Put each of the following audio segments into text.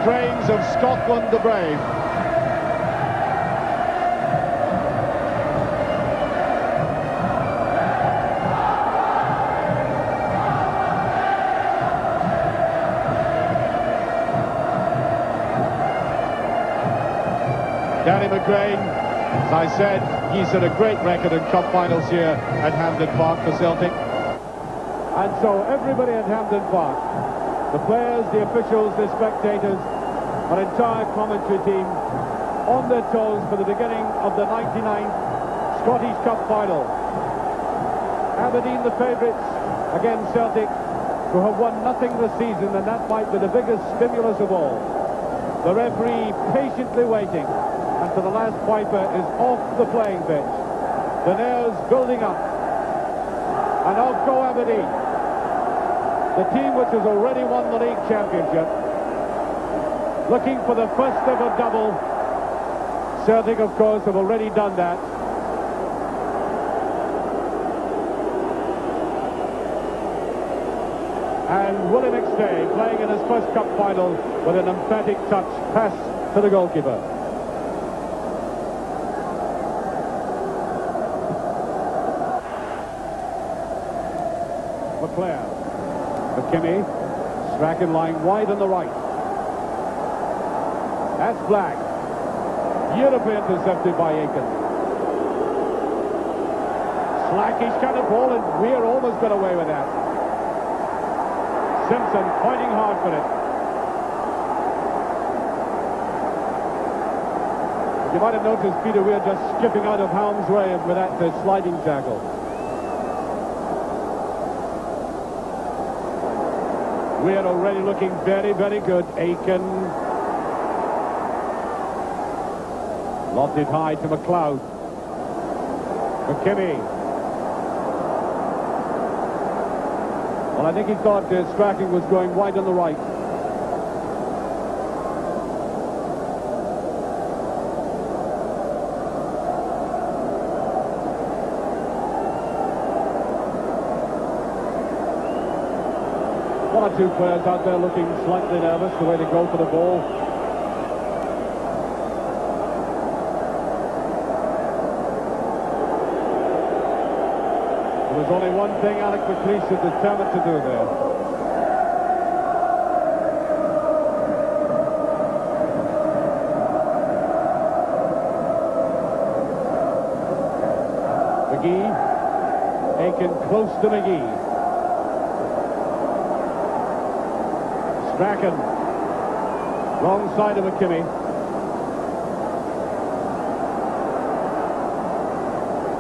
strains of Scotland the Brave. Danny McGrain, as I said, he's had a great record in cup finals here at Hampden Park for Celtic. And so everybody at Hampden Park, the players, the officials, the spectators, an entire commentary team on their toes for the beginning of the 99th Scottish Cup final. Aberdeen the favourites against Celtic, who have won nothing this season, and that might be the biggest stimulus of all. The referee patiently waiting until the last wiper is off the playing pitch. The nails building up. And off go Aberdeen. The team which has already won the league championship, looking for the first ever double. Celtic, of course, have already done that. And Willie McStay playing in his first cup final with an emphatic touch pass to the goalkeeper. McKimmie, Strachan lying wide on the right. That's Black. Beautifully intercepted by Aiken. Slackish kind of ball, and Weir almost got away with that. Simpson fighting hard for it. You might have noticed Peter Weir just skipping out of harm's way with that sliding tackle. We're already looking very, very good. Aiken. Lobbed it high to McLeod. McKimmie. Well, I think he thought Strachan was going wide on the right. One or two players out there looking slightly nervous the way they go for the ball. There was only one thing Alec McLeish is determined to do there. McGee. Aiken close to McGee. Strachan, wrong side of McKimmie.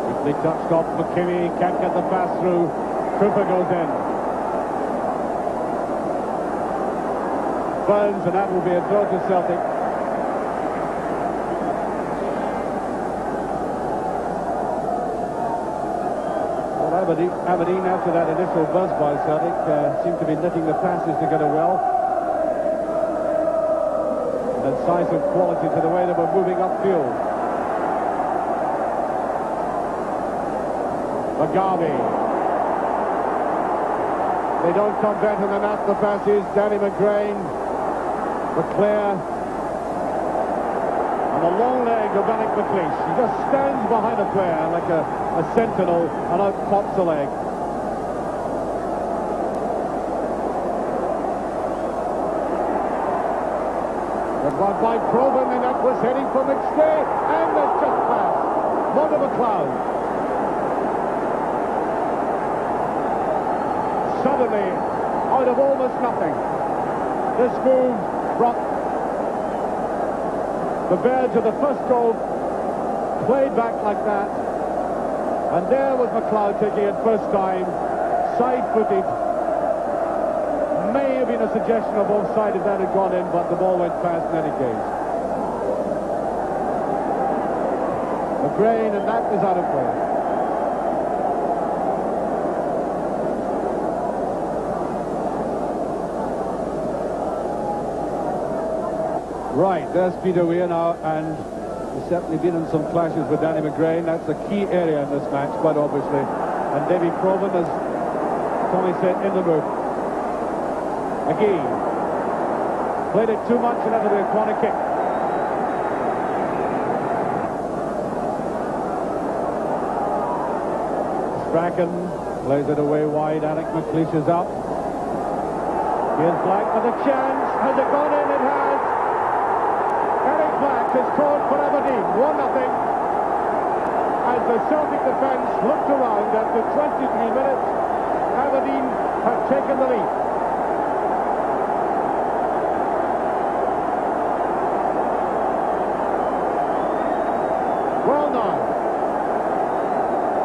Quickly touched off McKimmie, can't get the pass through. Cooper goes in. Burns, and that will be a throw to Celtic. Well, Aberdeen, after that initial buzz by Celtic, seemed to be knitting the passes together well. Decisive quality to the way they were moving upfield. Mugabe. They don't come better than that, the passes. Danny McGrain, McClare, and the long leg of Alec McLeish. He just stands behind a player like a sentinel and out pops the leg. But by Provan, and that was heading for McStay, and that's just passed. One of McLeod. Suddenly, out of almost nothing, this move brought the verge of the first goal, played back like that, and there was McLeod taking it first time, side-footed. May have been a suggestion of offside if that had gone in, but the ball went past in any case. McGrain, and that is out of play. Right, there's Peter Weir now, and he's certainly been in some clashes with Danny McGrain. That's a key area in this match, quite obviously. And Davy Provan, as Tommy said, in the move. McGee. Played it too much and had to be a corner kick. Strachan plays it away wide. Alec McLeish is up. Here's Black with a chance. Has it gone in? It has. Eric Black has scored for Aberdeen. 1-0. As the Celtic defence looked around after 23 minutes, Aberdeen have taken the lead. Well now,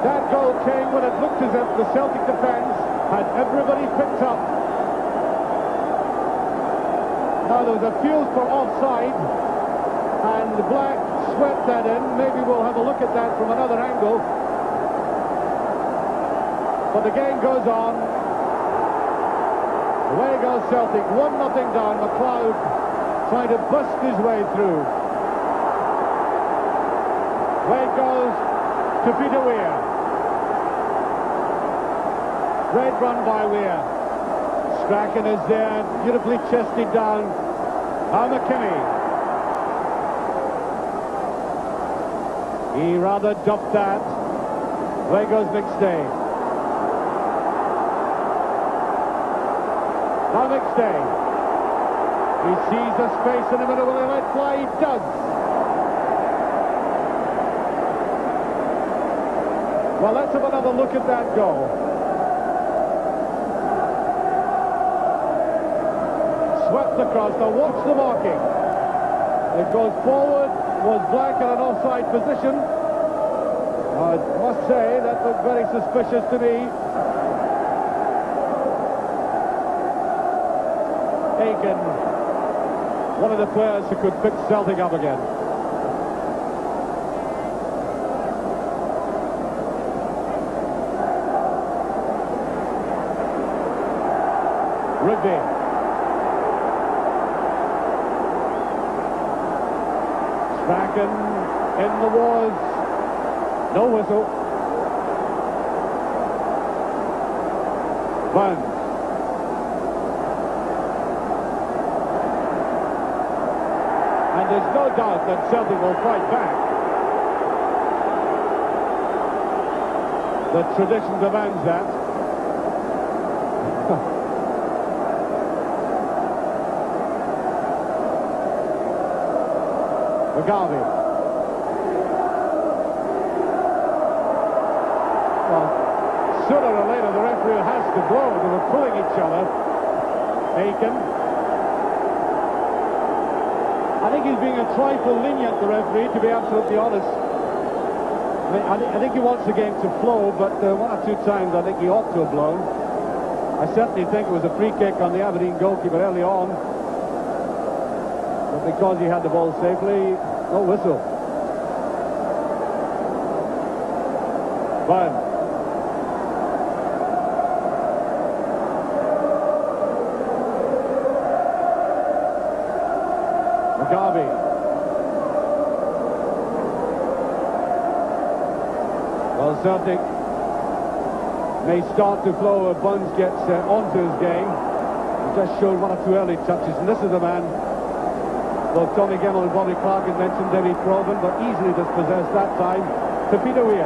that goal came when it looked as if the Celtic defence had everybody picked up. Now there was a fuse for offside, and Black swept that in. Maybe we'll have a look at that from another angle. But the game goes on. Away goes Celtic, 1-0 down. McLeod trying to bust his way through. Away it goes to Peter Weir. Great run by Weir. Strachan is there, beautifully chested down. Now McKinney. He rather dumped that. Away goes McStay. Now McStay. He sees a space in the middle. Will he let fly? He does. Well, let's have another look at that goal. Swept across. Now watch the marking. It goes forward. Was Black in an offside position. I must say that looked very suspicious to me. Aiken, one of the players who could pick Celtic up again. Rigby. Strachan in the wars. No whistle. Burns. And there's no doubt that Celtic will fight back. The tradition demands that. McGarvey. Well, sooner or later the referee has to blow. They were pulling each other. Aiken. I think he's being a trifle lenient, the referee, to be absolutely honest. I think he wants the game to flow, but one or two times I think he ought to have blown. I certainly think it was a free kick on the Aberdeen goalkeeper early on. But because he had the ball safely, no whistle. Burns. McGarvey. Well, Celtic may start to flow if Burns gets onto his game. He just showed one or two early touches, and this is the man. Well, Tommy Gemmell and Bobby Clark had mentioned David Provan, but easily dispossessed that time to Peter Weir.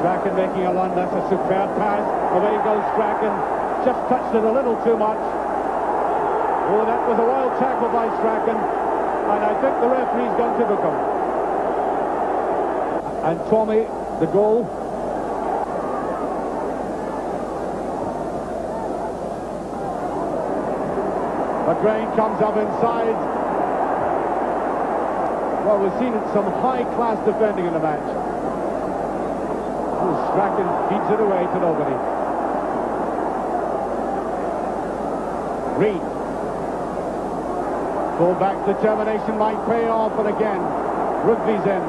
Strachan making a run. That's a superb pass. Away goes Strachan. Just touched it a little too much. Oh, that was a wild tackle by Strachan, and I think the referee's gone typical. And Tommy, the goal. McGrain comes up inside. Well, we've seen some high-class defending in the match. Oh, Strachan feeds it away to nobody. Reid. Full-back determination might pay off, but again, Rugby's in.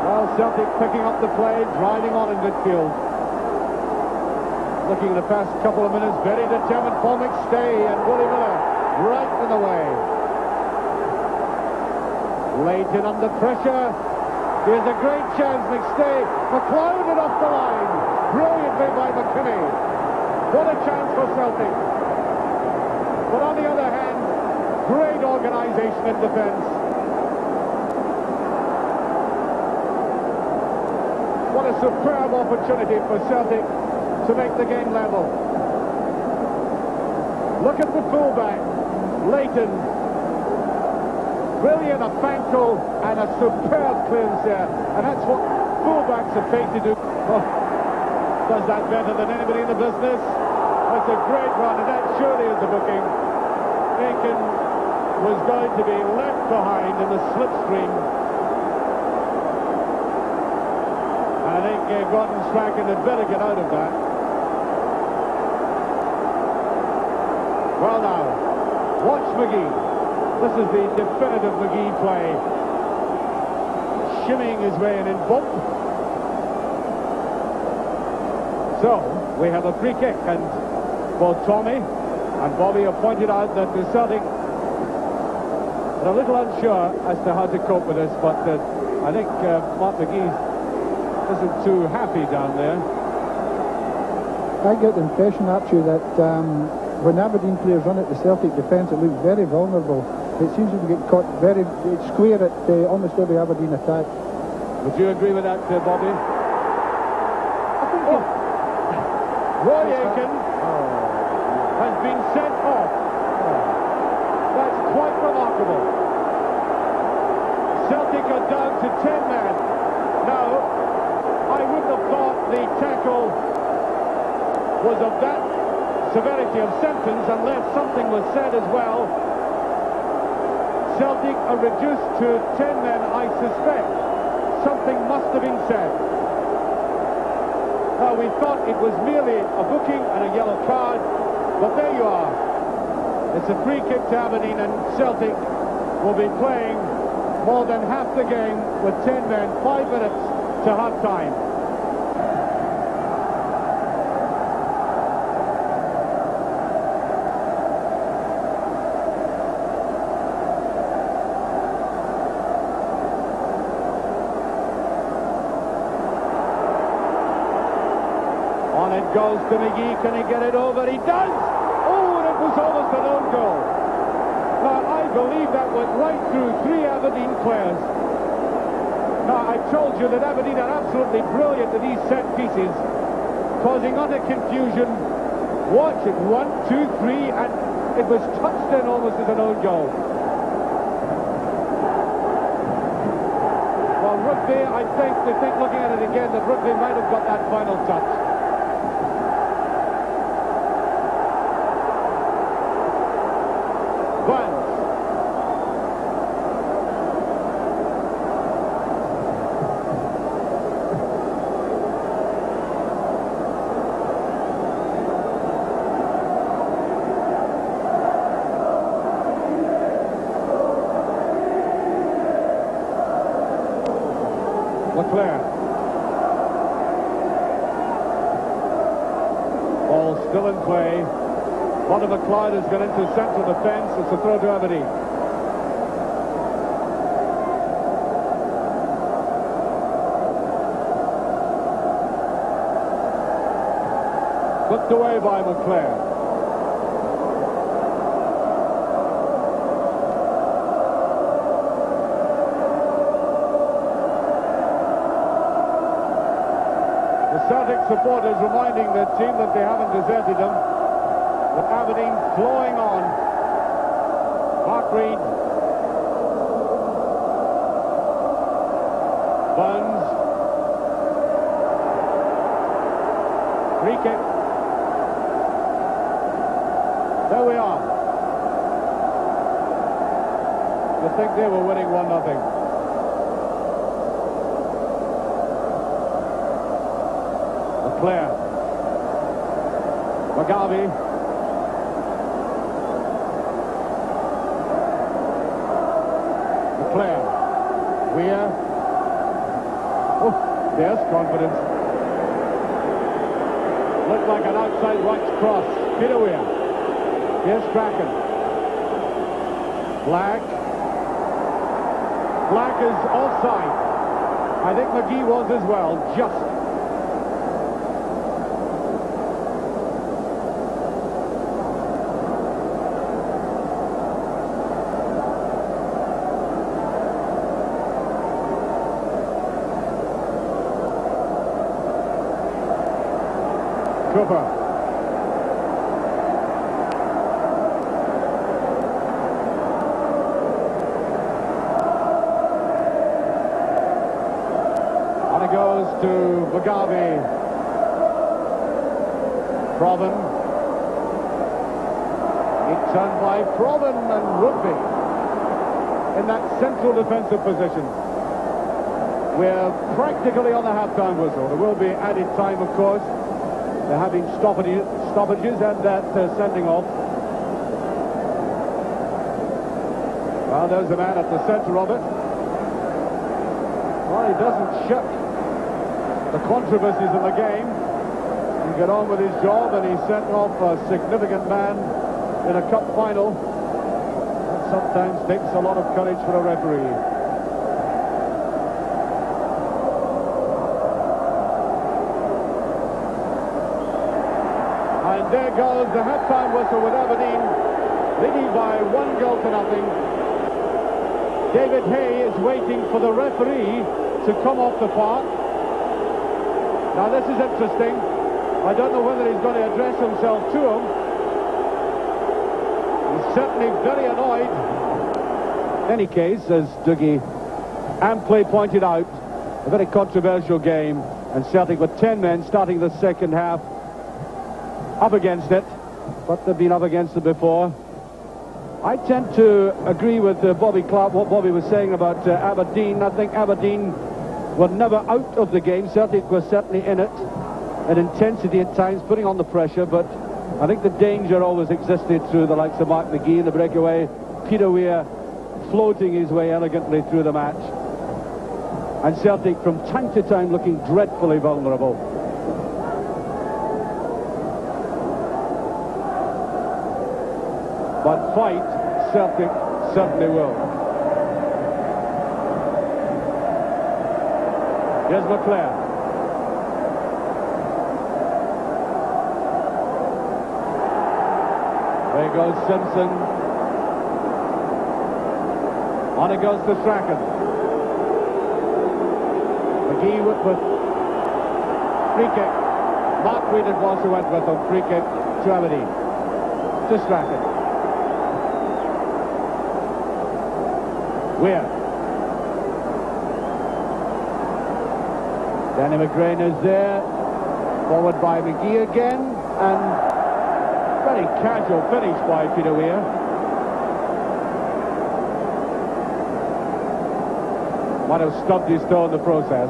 Well, Celtic picking up the play, driving on in midfield. Looking at the past couple of minutes, very determined Paul McStay and Willie Miller right in the way. Leighton under pressure. Here's a great chance, McStay. McLeod it off the line. Brilliantly by McKinney. What a chance for Celtic. But on the other hand, great organisation in defence. What a superb opportunity for Celtic to make the game level. Look at the fullback, Leighton. Brilliant, a Fanko, and a superb clearance there. And that's what fullbacks are paid to do. Oh, does that better than anybody in the business. That's a great run, and that surely is a booking. Aiken was going to be left behind in the slipstream. I think Gordon Strachan had better get out of that. Well now, watch McGee. This is the definitive McGee play. Shimmying his way in bump. So, we have a free kick, and both Tommy and Bobby have pointed out that the Celtic are a little unsure as to how to cope with this, but I think Mark McGee isn't too happy down there. I get the impression, Archie, that when Aberdeen players run at the Celtic defence, it looks very vulnerable. It seems to get caught very square at almost every Aberdeen attack. Would you agree with that, Bobby? I think Roy Aiken has been sent off. That's quite remarkable. Celtic are down to 10 men. Now, I wouldn't have thought the tackle was of that severity of sentence unless something was said as well. Celtic are reduced to 10 men, I suspect. Something must have been said. Now, we thought it was merely a booking and a yellow card, but there you are. It's a free kick to Aberdeen, and Celtic will be playing more than half the game with 10 men, 5 minutes to half-time. On it goes to McGee. Can he get it over? He does! Oh, and it was almost an own goal. Now, I believe that went right through 3 Aberdeen players. Now, I told you that Aberdeen are absolutely brilliant at these set pieces, causing utter confusion. Watch it, 1, 2, 3, and it was touched in almost as an own goal. Well, Rugby, I think looking at it again, that Rugby might have got that final touch. Vance. Leclerc. Ball still in play. Conor McLeod has gone into central defence. It's a throw to Aberdeen. Put away by McLeod. The Celtic supporters reminding the team that they haven't deserted them. With Aberdeen flowing on. Mark Reed. Burns. Free kick. There we are. I think they were winning 1-0. Leclerc. Mugabe. Leclerc. Weir. Oh, there's confidence. Looked like an outside right cross. Peter Weir. Here's Strachan. Black. Black is offside. I think McGee was as well, just. Cooper. And it goes to Mugabe. Proven. It's turned by Proven and Rugby in that central defensive position. We're practically on the half-time whistle. There will be added time, of course. They're having stoppages and that sending off. Well, there's a man at the centre of it. Well, he doesn't shirk the controversies of the game. He got on with his job, and he sent off a significant man in a cup final. That sometimes takes a lot of courage for a referee. And there goes the half-time whistle with Aberdeen leading by 1-0. David Hay is waiting for the referee to come off the park. Now this is interesting. I don't know whether he's going to address himself to him. He's certainly very annoyed. In any case, as Dougie amply pointed out, a very controversial game, and Celtic with 10 men starting the second half up against it, but they've been up against it before. I tend to agree with Bobby Clark, what Bobby was saying about Aberdeen. I think Aberdeen were never out of the game. Celtic was certainly in it, in intensity at times, putting on the pressure, but I think the danger always existed through the likes of Mark McGee in the breakaway, Peter Weir floating his way elegantly through the match, and Celtic from time to time looking dreadfully vulnerable. But fight, Celtic certainly will. Here's McClare. There goes Simpson. On it goes to Strachan. McGee with free kick. Mark Wheat it was who went with him. Free kick to Aberdeen. To Strachan. Weir. Danny McGrain is there. Forward by McGee again. And very casual finish by Peter Weir. Might have stubbed his toe in the process.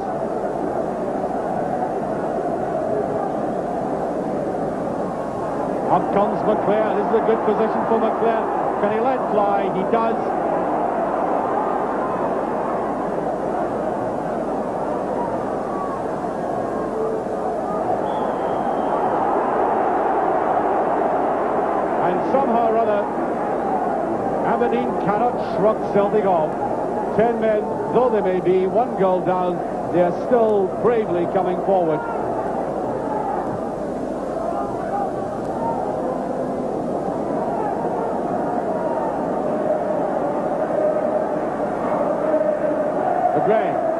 Up comes McClare. This is a good position for McClare. Can he let fly? He does. Somehow or other, Aberdeen cannot shrug Celtic off. 10 men, though they may be, 1 goal down, they are still bravely coming forward. McGrain.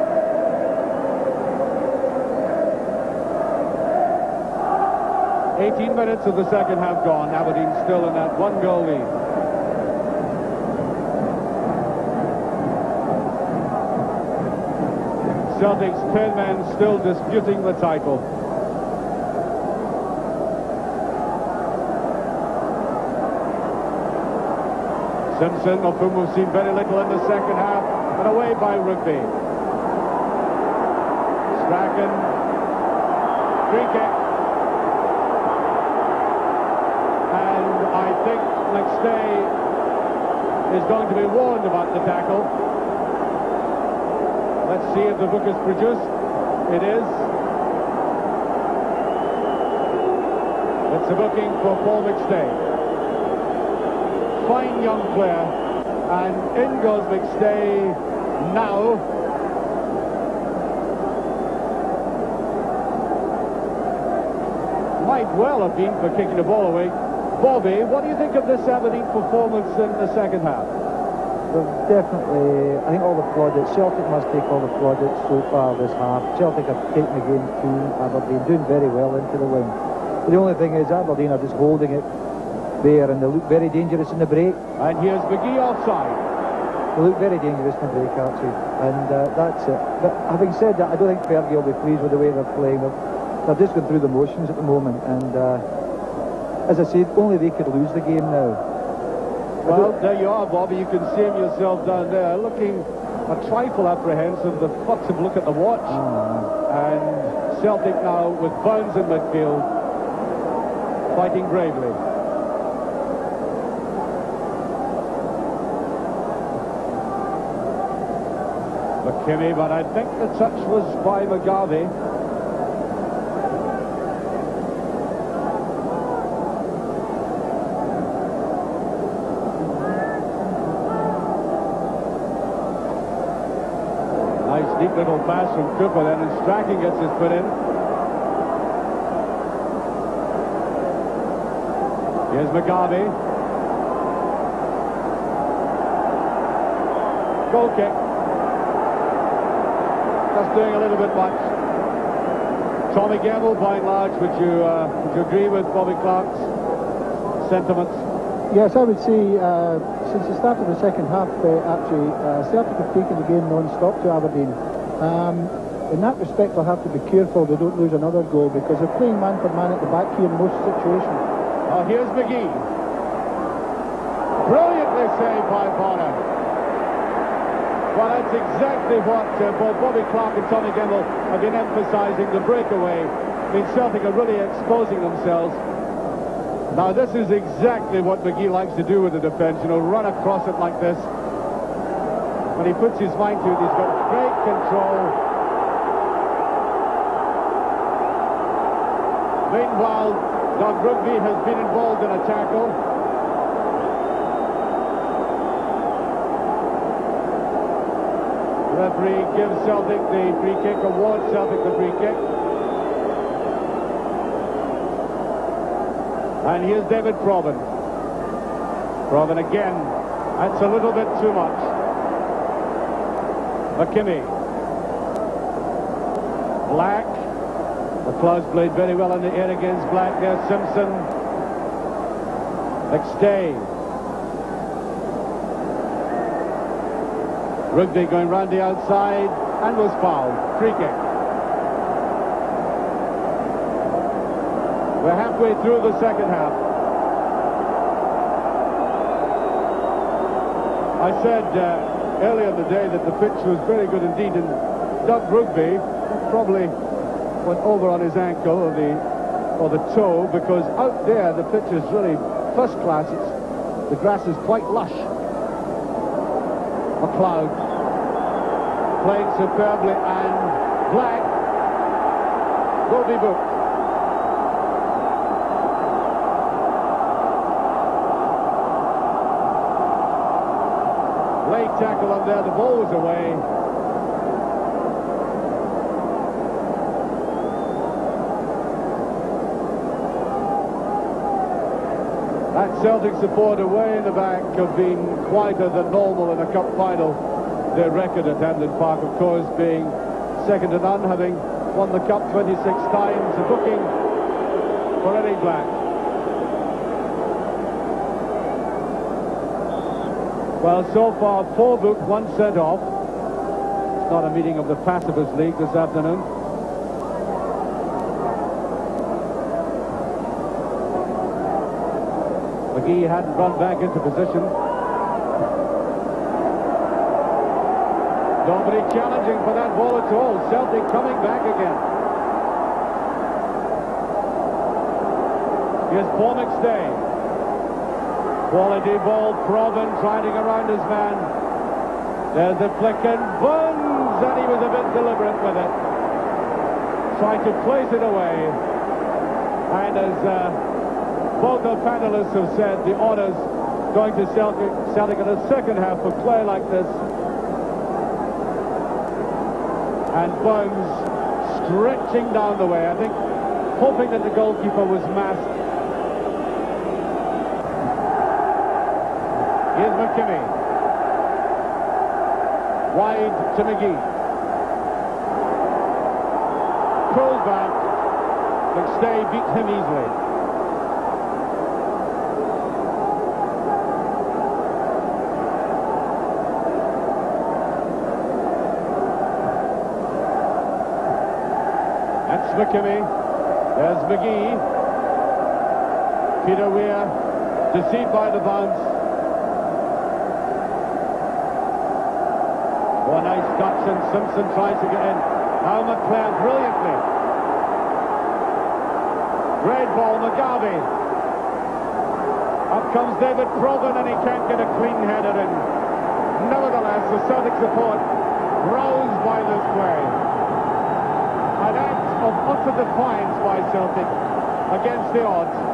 18 minutes of the second half gone. Aberdeen still in that 1-goal lead. Celtic's 10 men still disputing the title. Simpson, of whom we've seen very little in the second half, and away by Rugby. Strachan. Free kick. I think McStay is going to be warned about the tackle. Let's see if the book is produced. It is. It's a booking for Paul McStay. Fine young player. And in goes McStay now. Might well have been for kicking the ball away. Bobby, what do you think of this Aberdeen performance in the second half? Well, definitely, I think all the plaudits, Celtic must take all the plaudits so far this half. Celtic have taken the game to Aberdeen, doing very well into the win. The only thing is Aberdeen are just holding it there, and they look very dangerous in the break. And here's McGee offside. They look very dangerous in the break, Archie, and that's it. But having said that, I don't think Fergie will be pleased with the way they're playing. They're just going through the motions at the moment, and as I said, only they could lose the game now. Well, there you are, Bobby. You can see him yourself down there, looking a trifle apprehensive. The Fox have looked at the watch. And Celtic now with Burns in midfield, fighting bravely. McKinney, but I think the touch was by McGarvey. Nice deep little pass from Cooper then, and Strachan gets his foot in. Here's McGarvey. Goal kick. Just doing a little bit much. Tommy Gamble, by and large, would you agree with Bobby Clark's sentiments? Yes, I would say since the start of the second half, actually, Celtic have taken the game non-stop to Aberdeen. In that respect, they'll have to be careful they don't lose another goal, because they're playing man for man at the back here in most situations. Oh, here's McGee. Brilliantly saved by Bonner. Well, that's exactly what both Bobby Clark and Tommy Gamble have been emphasising, the breakaway. I mean, Celtic are really exposing themselves. Now, this is exactly what McGee likes to do with the defence, you know, run across it like this. When he puts his mind to it, he's got great control. Meanwhile, Doug Rugby has been involved in a tackle. The referee gives Celtic the free kick, awards Celtic the free kick. And here's David Provan. Provan again. That's a little bit too much. McKinney. Black. McLeod played very well in the air against Black there. Simpson. McStay. Rugby going round the outside and was fouled. Free kick. We're halfway through the second half. I said earlier in the day that the pitch was very good indeed, and Doug Rugby probably went over on his ankle or the toe, because out there the pitch is really first class. The grass is quite lush. McLeod played superbly, and Black will be booked. Late tackle on there, the ball was away. That Celtic support away in the back have been quieter than normal in a cup final. Their record at Hampden Park, of course, being second to none, having won the cup 26 times, a booking for Eddie Black. Well, so far, 4 booked, 1 sent off. It's not a meeting of the Pacifist League this afternoon. McGee hadn't run back into position. Nobody challenging for that ball at all. Celtic coming back again. Here's Paul McStay. Quality ball. Provan trying around his man. There's the flick and Burns, and he was a bit deliberate with it. Trying to place it away. And as both the panelists have said, the honours going to Celtic in the second half for play like this. And Burns stretching down the way, I think, hoping that the goalkeeper was masked. Here's McKinney. Wide to McGee. Pulled back. McStay beat him easily. That's McKimmie. There's McGee. Peter Weir, deceived by the bounce. Oh, a nice touch, and Simpson tries to get in. Now McClair brilliantly. Great ball, Mugabe. Up comes David Provan, and he can't get a clean header in. Nevertheless, the Celtic support roused by this play. An act of utter defiance by Celtic against the odds.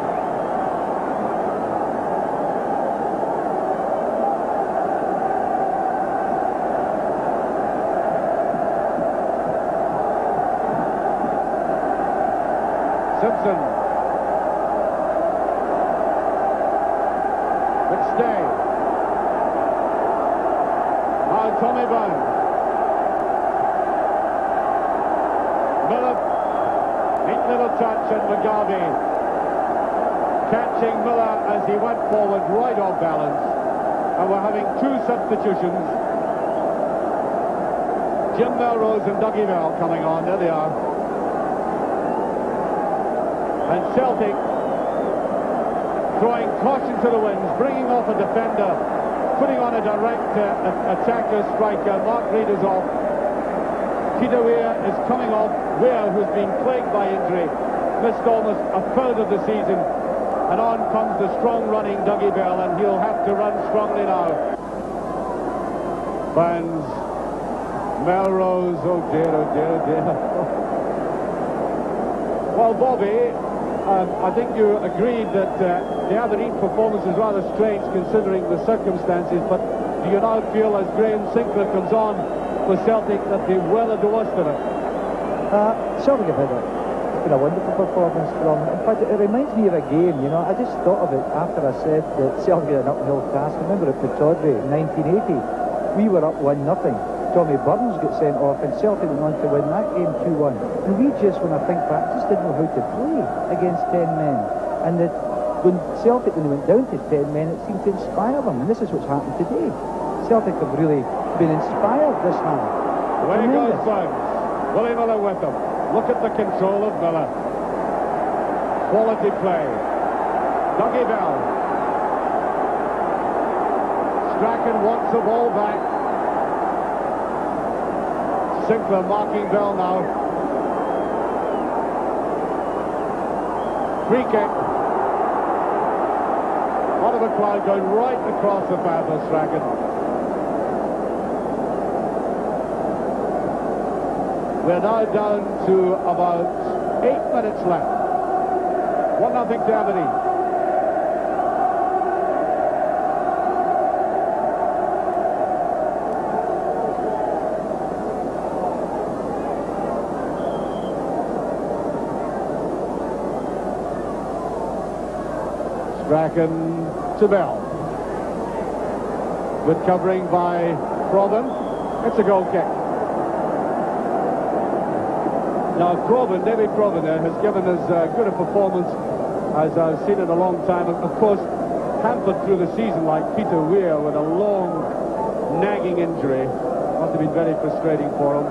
Simpson. McStay. Now Tommy Burns. Miller. Neat little touch, and Mugabe catching Miller as he went forward right off balance. And we're having two substitutions. Jim Melrose and Dougie Bell coming on. There they are. And Celtic throwing caution to the winds, bringing off a defender, putting on a direct attacker, striker. Mark Reid is off. Peter Weir is coming off. Weir, who's been plagued by injury, missed almost a third of the season. And on comes the strong-running Dougie Bell, and he'll have to run strongly now. Burns, Melrose, oh dear, oh dear, oh dear. Well, Bobby, I think you agreed that the Aberdeen performance is rather strange considering the circumstances, but do you now feel, as Graham Sinclair comes on for Celtic, that they weathered the worst of it? Celtic have had a wonderful performance from. In fact, it reminds me of a game, you know. I just thought of it after I said that Celtic had an uphill task. I remember at Pittodrie in 1980, we were up 1-0. Tommy Burns got sent off, and Celtic went on to win that game 2-1. And we just, when I think back, just didn't know how to play against 10 men. And when Celtic, when they went down to 10 men, it seemed to inspire them. And this is what's happened today. Celtic have really been inspired this time. Away goes Burns. Willie Miller with them. Look at the control of Miller. Quality play. Dougie Bell. Strachan wants the ball back. Sinclair marking Bell now. Free kick. Out of a cloud going right across the path of Strachan. We're now down to about 8 minutes left. 1-0 to Aberdeen. Strachan to Bell. Good covering by Provan. It's a goal kick. Now Provan, David Provan there, has given as good a performance as I've seen in a long time. Of course, hampered through the season like Peter Weir with a long, nagging injury. Must have been very frustrating for him.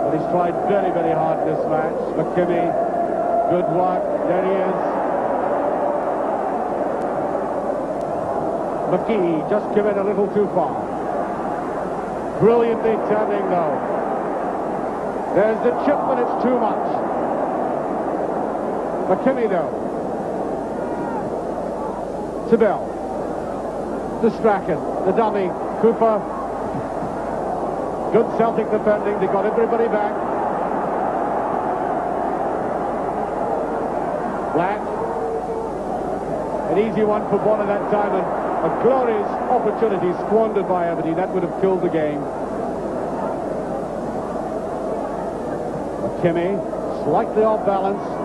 But he's tried very, very hard in this match. McKimmie, good work. There he is. McGee just came in a little too far. Brilliantly turning now. There's the chip, but it's too much. McKimmie though. To Bell. To Strachan. The dummy. Cooper. Good Celtic defending. They got everybody back. Black. An easy one for Bonner that time, and a glorious opportunity squandered by Aberdeen. That would have killed the game. McKimmie, slightly off balance.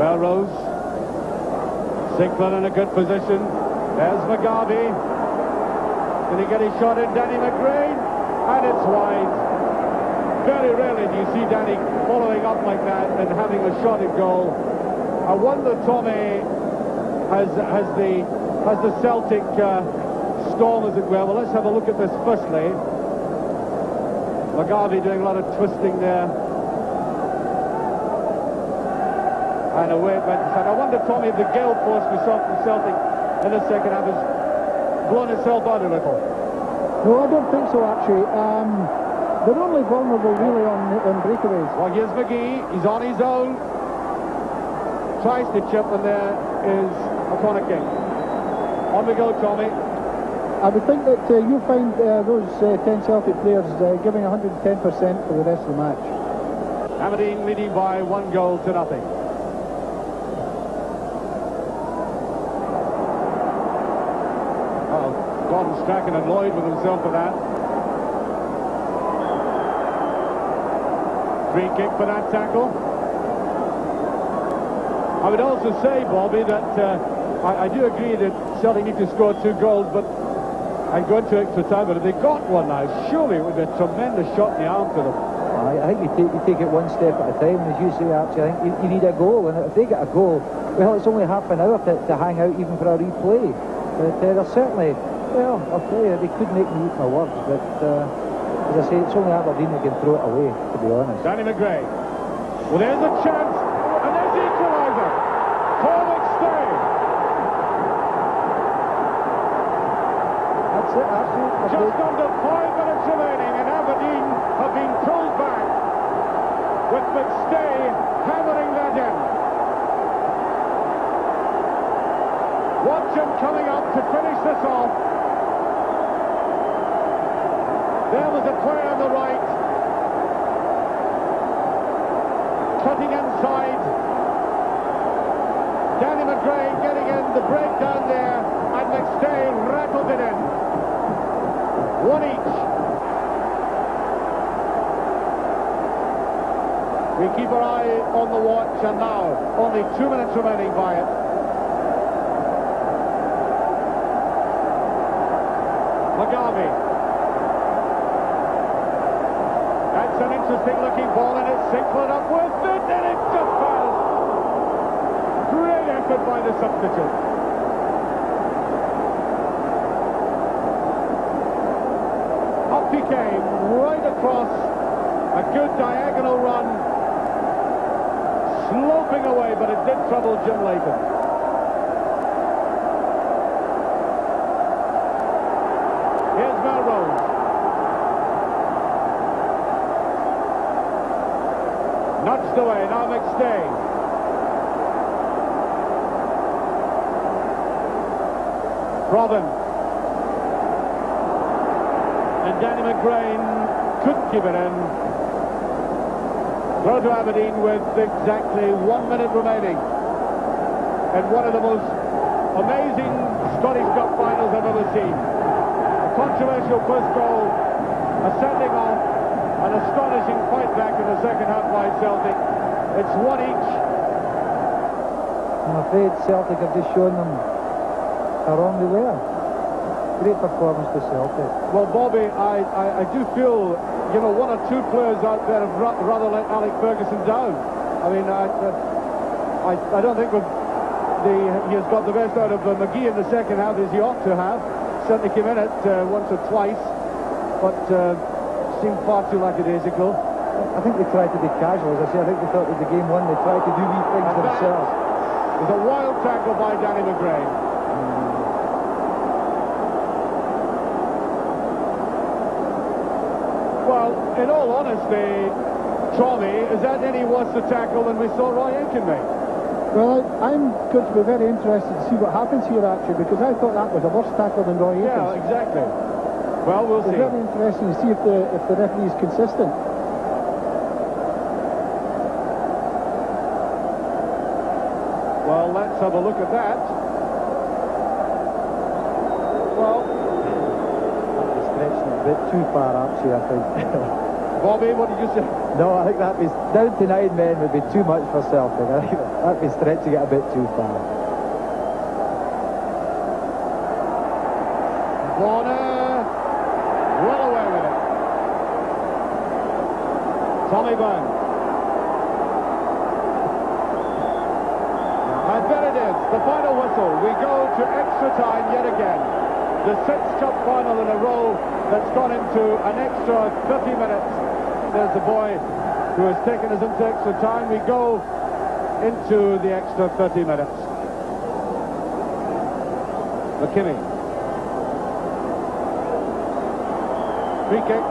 Belrose. Sinclair in a good position. There's McGarvey. Can he get his shot in? Danny McGrain. And it's wide. Very rarely do you see Danny following up like that and having a shot at goal. I wonder, Tommy, has the Celtic storm, as it were. Well, let's have a look at this firstly. McGarvey doing a lot of twisting there. And away it went. I wonder, Tommy, if the gale force we saw from Celtic in the second half has blown itself out a little. No, I don't think so, Archie. They're only vulnerable, really, on breakaways. Well, here's McGee. He's on his own. Tries to chip, and there is a corner kick. On we go, Tommy. I would think that you'll find those 10 Celtic players giving 110% for the rest of the match. Aberdeen leading by 1 goal to nothing. Gordon Strachan annoyed with himself for that. Free kick for that tackle. I would also say, Bobby, that I do agree that Celtic need to score 2 goals, but I'd go into extra time. But if they got one now, surely it would be a tremendous shot in the arm for them. I think you take it one step at a time, as you say, Archie. I think you need a goal, and if they get a goal, well, it's only half an hour to hang out even for a replay. But they're certainly, well, I'll tell you, they could make me eat my words, but as I say, it's only Aberdeen that can throw it away, to be honest. Danny McGray. Well, there's a chance, and there's the equaliser. Paul McStay. That's it, Archie. Just under 5 minutes remaining, and Aberdeen have been pulled back with McStay hammering that in. Watch him coming up to finish this off. There was a player on the right, cutting inside. Danny McGray getting in, the breakdown there, and McStay rattled it in. 1 each. We keep our eye on the watch, and now only 2 minutes remaining by it. McGarvey. That's an interesting looking ball, and it's Sinclair up with it, and it just passed. Great effort by the substitute. Up he came, right across, a good diagonal run, sloping away, but it did trouble Jim Leighton. Here's Melrose. Nudged away, now McStay. Robin. And Danny McGrain couldn't keep it in. Throw to Aberdeen with exactly 1 minute remaining. And one of the most amazing Scottish Cup finals I've ever seen. A controversial first goal, a sending off, an astonishing fight back in the second half by Celtic. It's 1 each. I'm afraid Celtic have just shown them how wrong they were. Great performance to Celtic. Well, Bobby, I do feel, you know, 1 or 2 players out there have rather let Alec Ferguson down. I mean, I don't think he has got the best out of McGee in the second half as he ought to have. Certainly came in it once or twice, but seemed far too lackadaisical. I think they tried to be casual, as I say. I think they thought with the game won, they tried to do wee things themselves. It was a wild tackle by Danny McGray. Well, in all honesty, Tommy, is that any worse a tackle than we saw Roy Aitken make? Well, I'm going to be very interested to see what happens here, actually, because I thought that was a worse tackle than Roy Aitken's. Yeah, exactly. Well, we'll see. It's very interesting to see if the referee is consistent. Well, let's have a look at that. Well, That was stretching it a bit too far, Archie, I think. Bobby, what did you say? No, I think that was down to 9 men would be too much for Celtic. I think that'd be stretching it a bit too far. Warner, well away with it. Tommy Burns. And there it is, the final whistle. We go to extra time yet again. The 6th cup final in a row that's gone into an extra 30 minutes. There's the boy who has taken us into extra time. We go into the extra 30 minutes. McKinney. Free kick.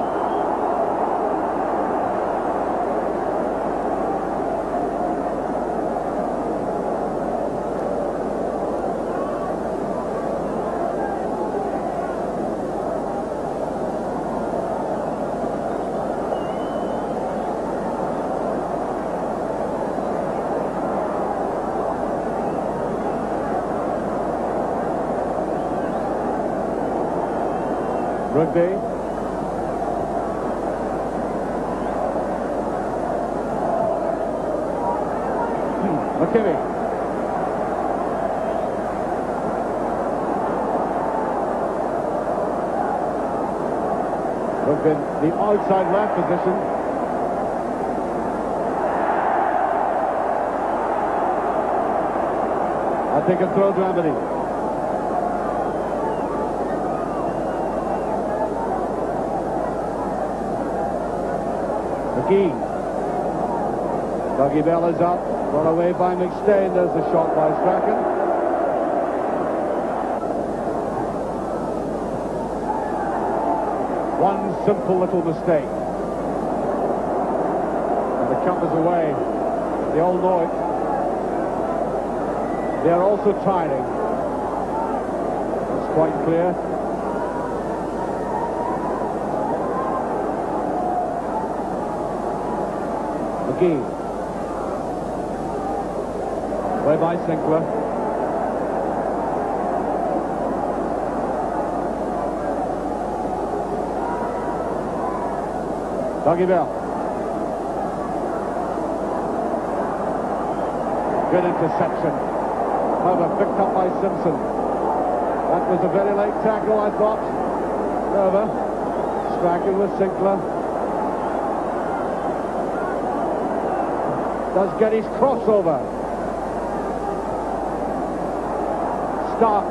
Rugby. McKinney. Rugby, the outside left position. I'll take a throw to Aberdeen. Dougie Bell is up, run away by McStain. There's the shot by Strachan. One simple little mistake. And the cup is away. They all know it. They are also tiring. It's quite clear. McGee. Way by Sinclair. Dougie Bell. Good interception. However, picked up by Simpson. That was a very late tackle, I thought. However, striking with Sinclair. Does get his crossover. Stark.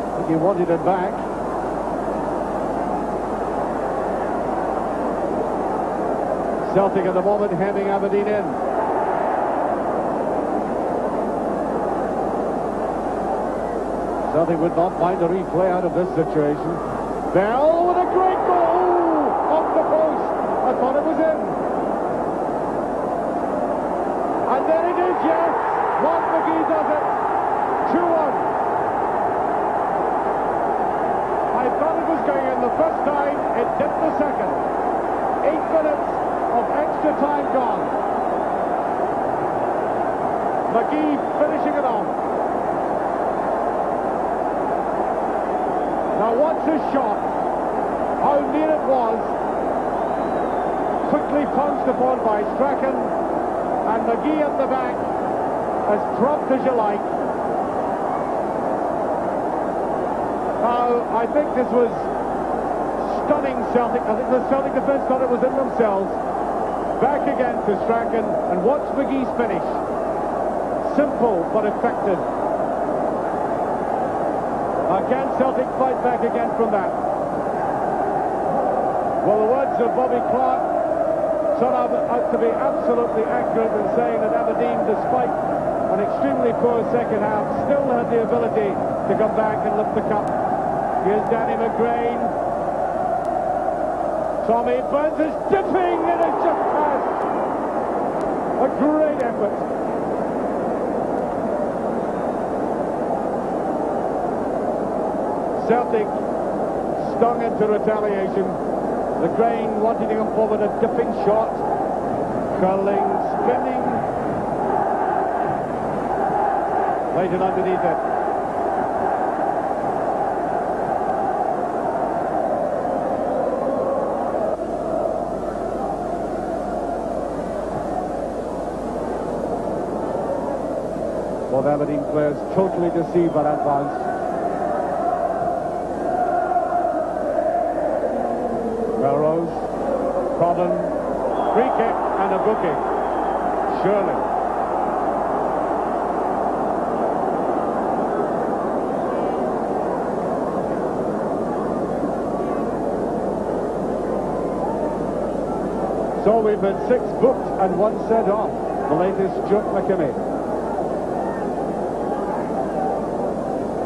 I think he wanted it back. Celtic at the moment hemming Aberdeen in. Celtic would not mind a replay out of this situation. Bell with a great goal off the post. I thought it was in. And there it is, yes. Mark McGee does it. 2-1. I thought it was going in the first time. It did the second. 8 minutes of extra time gone. McGee finishing it off. Now watch his shot. How near it was. Quickly pounced upon by Strachan. And McGee at the back, as prompt as you like. Now, I think this was stunning Celtic. I think the Celtic defence thought it was in themselves. Back again to Strachan, and watch McGee's finish. Simple, but effective. Can Celtic fight back again from that? Well, the words of Bobby Clark turn out to be absolutely accurate in saying that Aberdeen, despite an extremely poor second half, still had the ability to come back and lift the cup. Here's Danny McGrain. Tommy Burns is dipping, and it's just passed. A great effort. Celtic stung into retaliation. The Grain wanting to come forward, a dipping shot. Curling, spinning. Right and underneath it. Both Aberdeen players totally deceived by that bounce. Melrose, Cobham, free kick and a booking. Surely. So we've had 6 booked and 1 sent off. The latest Stuart McKimmie.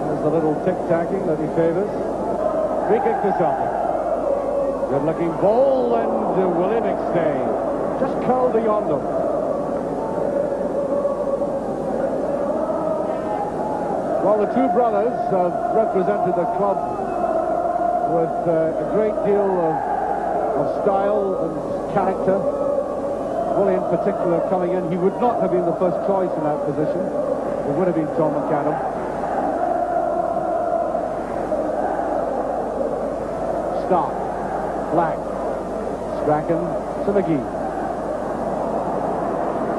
There's the little tic-tacking that he favours. Free kick to Celtic. Good looking ball, and Willie McStay just curled beyond them. Well, the two brothers have represented the club with a great deal of style and character. Willie in particular coming in, he would not have been the first choice in that position. It would have been Tom McAdam. Stark, Black, Strachan to McGee.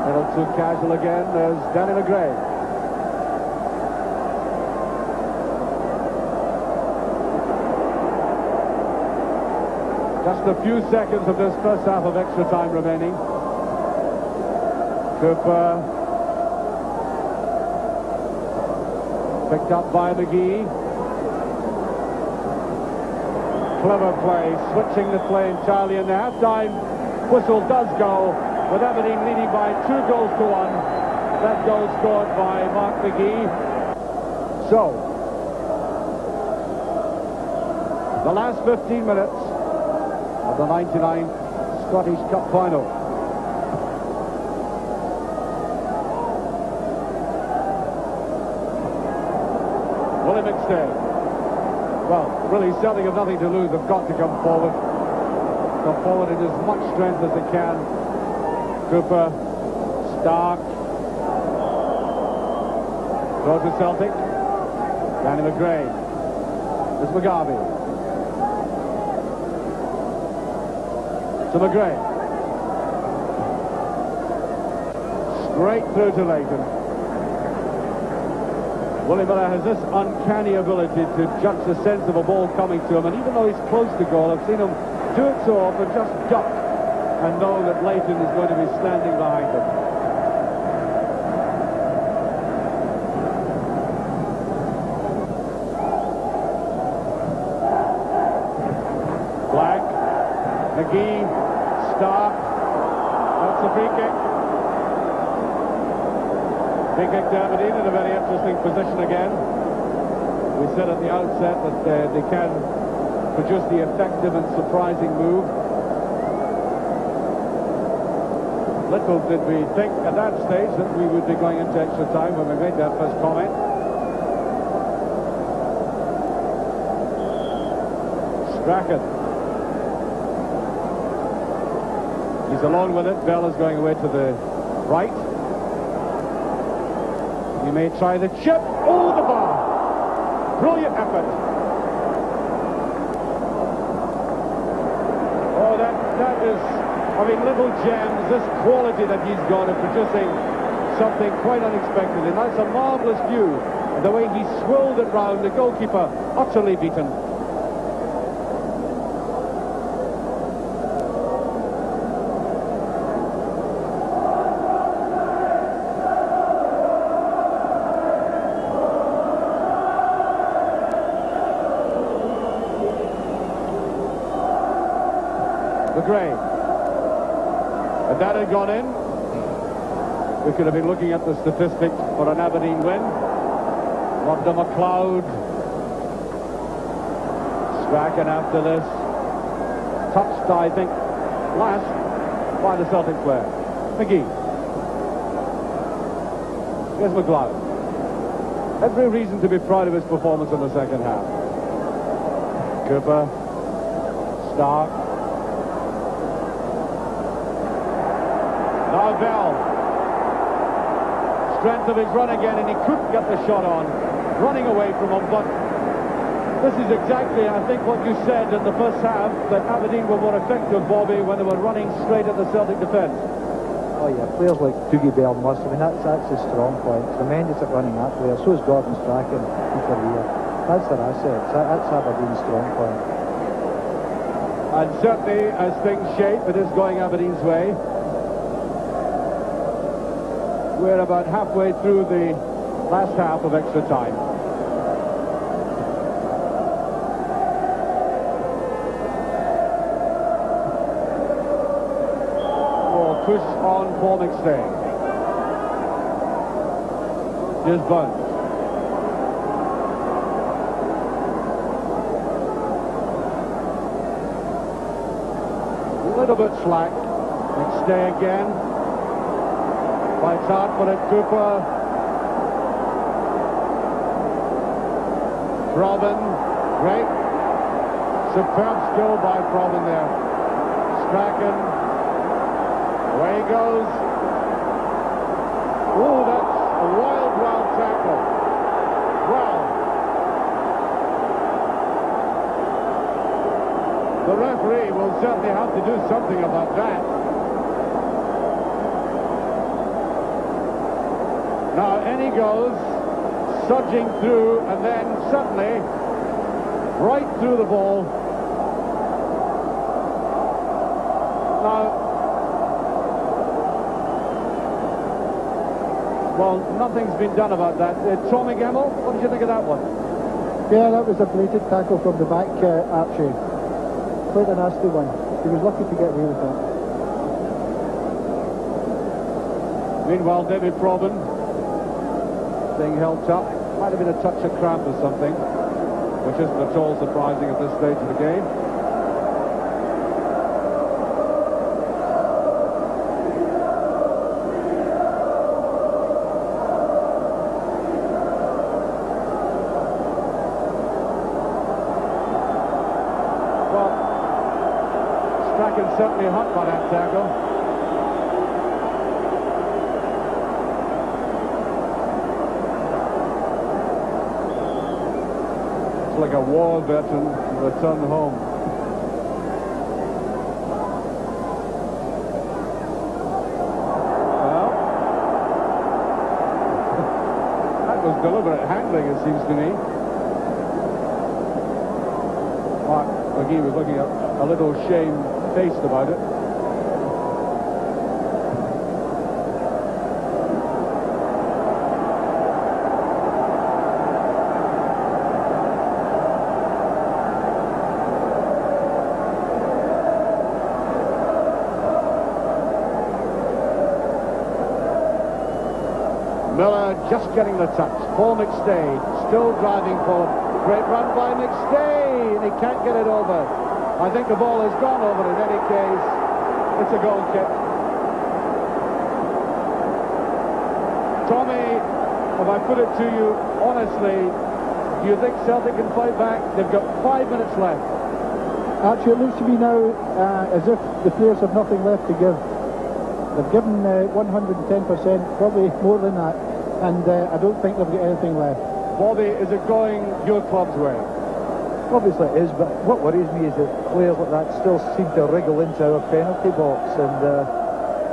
Little too casual again, there's Danny McGray. Just a few seconds of this first half of extra time remaining. Cooper picked up by McGee. Clever play, switching the play entirely, and the half-time whistle does go, with Aberdeen leading by 2 goals to 1. That goal scored by Mark McGee. So, the last 15 minutes of the 99th Scottish Cup final. Willie McStay. Well, really, Celtic have nothing to lose. They've got to come forward. Come forward in as much strength as they can. Cooper, Stark. Go to Celtic. Danny McGray. There's McGarvey. To McGray. Straight through to Leighton. Willie Miller has this uncanny ability to judge the sense of a ball coming to him, and even though he's close to goal, I've seen him do it so often, just duck and know that Leighton is going to be standing behind him. Black, McGee, Stark. That's a free kick. Free kick to Aberdeen in a very interesting position again. We said at the outset that they can produce the effective and surprising move. Little did we think at that stage that we would be going into extra time when we made that first comment. Strachan. He's alone with it. Bell is going away to the right. He may try the chip. Oh, the bar! Brilliant effort. Oh, that is, I mean, little gems, this quality that he's got of producing something quite unexpected. And that's a marvellous view. And the way he swirled it round, the goalkeeper utterly beaten. McGray. If that had gone in, we could have been looking at the statistics for an Aberdeen win. Wanda McLeod. Strachan after this. Touched, I think, last by the Celtic player. McGee. Here's McLeod. Every reason to be proud of his performance in the second half. Cooper. Stark. Now Bell. Strength of his run again, and he couldn't get the shot on. Running away from him, but this is exactly, I think, what you said in the first half, that Aberdeen were more effective, Bobby, when they were running straight at the Celtic defence. Oh yeah, players like Dougie Bell must. I mean, that's his strong point. Tremendous at running at players. So is Gordon Strachan in career. That's their assets. That's Aberdeen's strong point. And certainly, as things shape, it is going Aberdeen's way. We're about halfway through the last half of extra time. Push on Paul McStay. Here's Bunt. A little bit slack. McStay again. Fights out for it. Cooper. Robin. Great. Superb skill by Robin there. Strachan. Away he goes. Oh, that's a wild tackle. Wow. The referee will certainly have to do something about that. Now, in he goes, surging through, and then suddenly, right through the ball. Now, well, nothing's been done about that. Tommy Gemmell, what did you think of that one? Yeah, that was a blatant tackle from the back, Archie. Quite a nasty one. He was lucky to get away with that. Meanwhile, David Probin being helped up. Might have been a touch of cramp or something, which isn't at all surprising at this stage of the game. Certainly hot by that tackle. It's like a war veteran returned home. Well, that was deliberate handling, it seems to me. Mark McGee was looking a little shamefaced about it. Miller just getting the touch. Paul McStay still driving forward. Great run by McStay, and he can't get it over. I think the ball has gone over in any case. It's a goal kick. Tommy, if I put it to you honestly, do you think Celtic can fight back? They've got 5 minutes left. Actually, it looks to me now as if the players have nothing left to give. They've given 110%, probably more than that, and I don't think they've got anything left. Bobby, is it going your club's way? Obviously it is, but what worries me is that players like that still seem to wriggle into our penalty box, and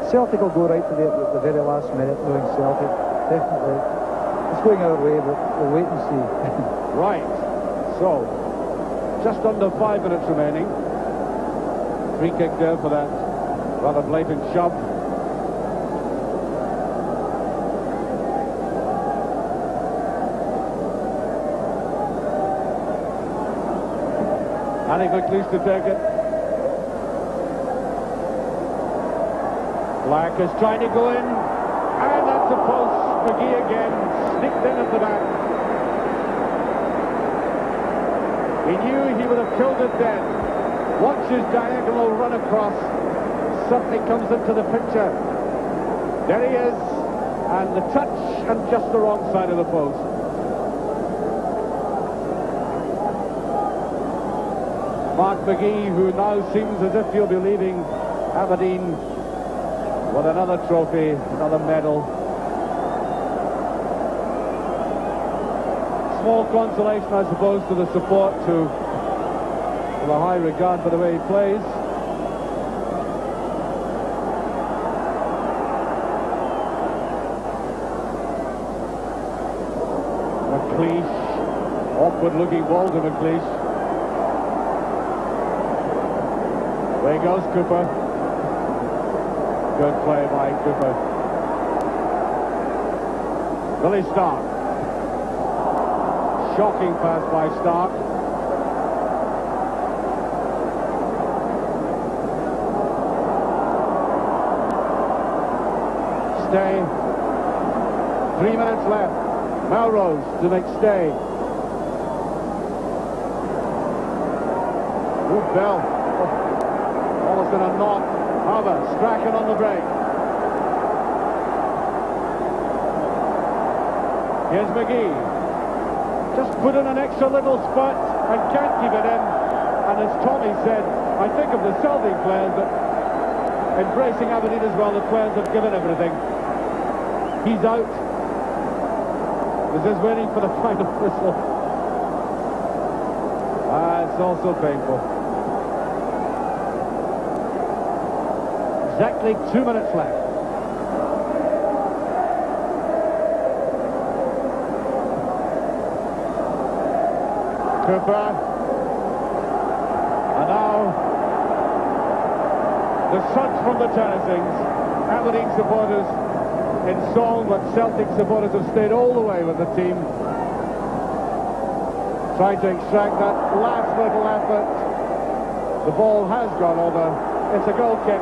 Celtic will go right to the very last minute, knowing Celtic. Definitely. It's going our way, but we'll wait and see. Right. So, just under 5 minutes remaining. Free kick there for that rather blatant shove. Annie Vickley's to take it. Black is trying to go in, and that's a post. McGee again, sneaked in at the back. He knew he would have killed it then. Watch his diagonal run across. Suddenly comes into the picture. There he is, and the touch, and just the wrong side of the post. Mark McGee, who now seems as if he'll be leaving Aberdeen with another trophy, another medal. Small consolation, I suppose, to the support, to the high regard for the way he plays. McLeish. Awkward-looking ball to McLeish. There goes Cooper. Good play by Cooper. Billy Stark. Shocking pass by Stark. Stay. 3 minutes left. Melrose to make Stay. Ooh, Bell. Almost in a knot. Harbour, Strachan on the break. Here's McGee. Just put in an extra little spurt and can't keep it in. And as Tommy said, I think of the Celtic players that embracing Aberdeen as well, the players have given everything. He's out. This is waiting for the final whistle. It's also painful. Exactly 2 minutes left. Cooper. And now the suds from the terracings. Aberdeen supporters in song, but Celtic supporters have stayed all the way with the team. Trying to extract that last little effort. The ball has gone over. It's a goal kick.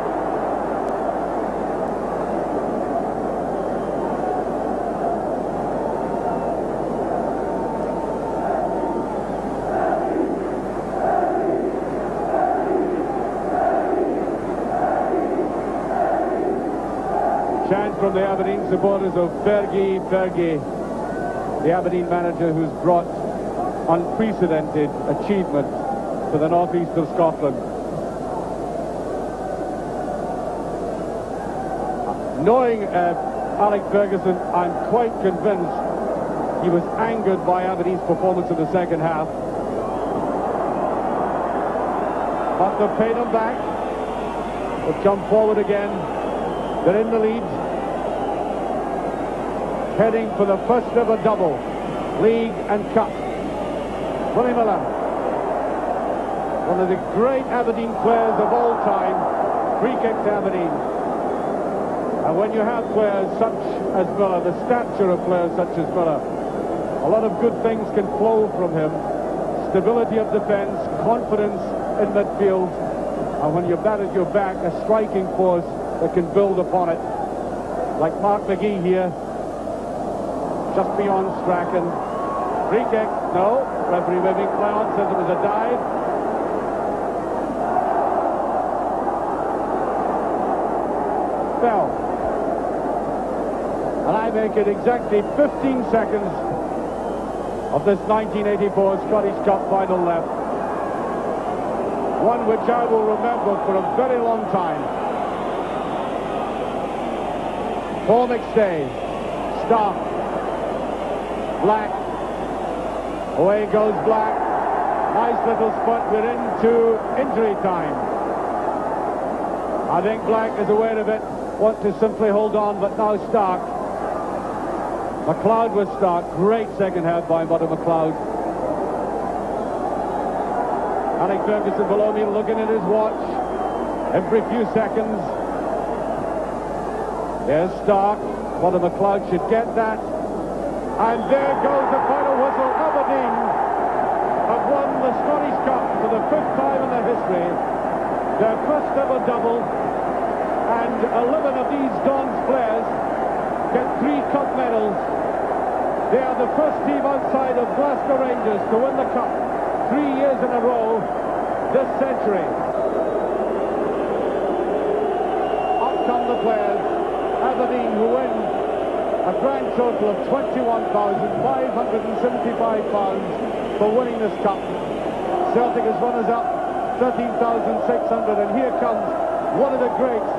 Chant from the Aberdeen supporters of Fergie, Fergie, the Aberdeen manager who's brought unprecedented achievement to the northeast of Scotland. Knowing Alec Ferguson, I'm quite convinced he was angered by Aberdeen's performance in the second half. But they've paid him back. They've come forward again. They're in the lead. Heading for the first ever double, League and Cup. Willie Miller, one of the great Aberdeen players of all time, free kick to Aberdeen. And when you have players such as Miller, the stature of players such as Miller, a lot of good things can flow from him. Stability of defence, confidence in midfield, and when you've that at your back, a striking force that can build upon it. Like Mark McGee here, just beyond Strachan. Free kick, no. Referee waving cloud says it was a dive. Fell. And I make it exactly 15 seconds of this 1984 Scottish Cup final left. One which I will remember for a very long time. Paul McStay. Stop. Black. Away goes Black. Nice little spot. We're into injury time. I think Black is aware of it. Want to simply hold on, but now Stark. McLeod was Stark. Great second half by Mother McLeod. Alec Ferguson below me looking at his watch. Every few seconds. There's Stark. Mother McLeod should get that. And there goes the final whistle. Aberdeen have won the Scottish Cup for the 5th time in their history. Their first ever double. And 11 of these Dons players get 3 cup medals. They are the first team outside of Glasgow Rangers to win the cup 3 years in a row this century. Up come the players. Aberdeen, who win a grand total of £21,575 for winning this cup. Celtic as runners-up, 13,600, and here comes one of the greats.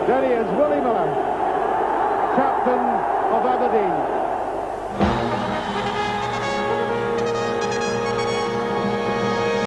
There he is, Willie Miller.